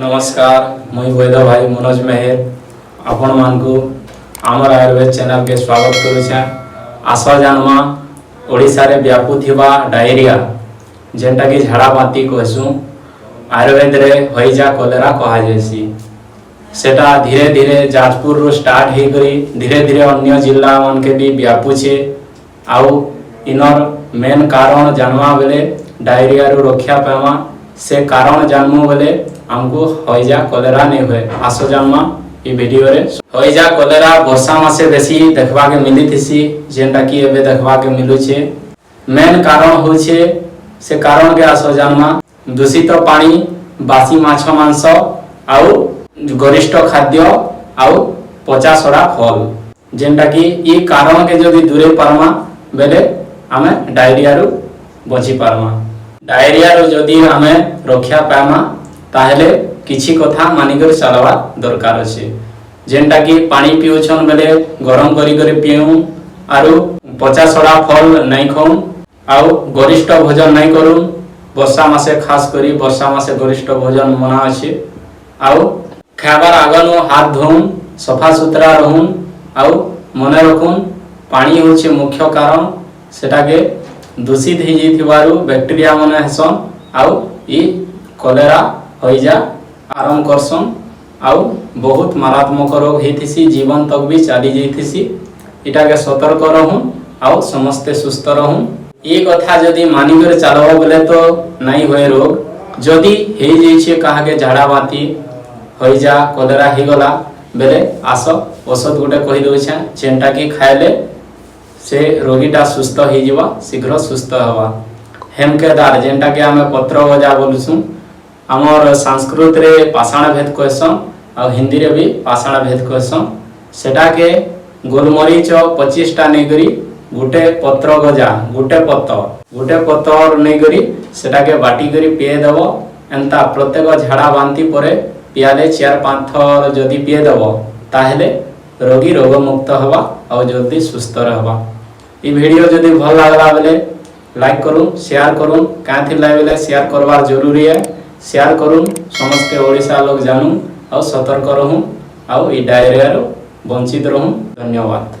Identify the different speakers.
Speaker 1: नमस्कार मुई वैद भाई मनोज मेहर आपण मानकु आमर आयुर्वेद चैनल के स्वागत करुछे। आस जानमा ओडिशा रे व्यापुथिबा डायरिया जेंटा कि झाड़ा बांती कहसु आयुर्वेद रे हईजा कलेरा कहा जैसी सेटा धीरे धीरे जाजपुर रो स्टार्ट हे करी धीरे धीरे अन्य जिला मन के भी व्यापुछे। आउ इनर मेन कारण जानवा बेले डायरिया रो रक्षा पामा से कारण जानमु बेले हमको हईजा कलेरा नहीं हुए। आसो जानमा ई वीडियो रे हईजा कलेरा वर्षा मासे बेसी देखबा के मिली थिसी जेंटा कि एबे देखबा के मिलु छे। मेन कारण होछे से कारण के आसो जानमा दूषित पानी, बासी माछ मांस आउ गरिष्ठ खाद्य आउ पचा सड़ा फल जेंटा कि ई कारण के जदी दूरे पारमा बेले आमे डायरिया रु बची पारमा। डायरिया रु जदी आमे रक्षा पामा ताहले किछि कथा मानिकर चलवा दरकार अछि जेंटा कि पानी पिउछन बेले गरम करी करी पिउ आरु पचा सड़ा फल नै खाउ आउ गरिष्ठ भोजन नै करू। वर्षा मासे खास करी वर्षा मासे गरिष्ठ भोजन मना अछि आउ खाबार आगनु हाथ धोउ सफा सुथरा रहू आउ मने रखून पानी होछि मुख्य कारण सेटा के दूषित हो जाइथिबारु बैक्टीरिया मने हसन आउ ई कलेरा हईजा आरंभ करसन आउ बहुत मारात्मक रोग हेथिसी जीवन तक भी चली जाइथिसी। इटा के सतर्क रहूं आउ समस्ते सुस्थ रहूं। ये कथा जदी मानी कर चलबो बोले तो नहीं होए रोग जदी हे जैछे कहा के झाड़ा बाती हईजा कलेरा हे गला बेले आस औषध गोटे कहि दोछे जेंटा कि खाइले से रोगीटा सुस्थ हो जिवा शीघ्र सुस्थ हवा। हेमकेदार जेंटा कि आमे पत्र गजा बोलुसु आमर संस्कृत रे पाषाण भेद कहसन आ हिंदी रे भी पाषाण भेद कहसन सेटा के गोलमरीच 25 टा नै करी गुटे पत्र गजा गुटे पत्तर नै करी सेटा के बाटी करी पिए देबो। एंता प्रत्येक झाड़ा बांती परे पियाले 4-5 थर जदी पिए देबो ताहले रोगी रोग मुक्त हवा और जल्दी सुस्थ रहबा। ई वीडियो जदी भल लागला बेले लाइक करूँ शेयर करूँ क्या थी बेले शेयर करवार जरूरी है। शेयर करूँ समस्ते ओडिशा लोग जानू और सतर्क रहूँ और ई डायरिया वंचित रहूँ। धन्यवाद।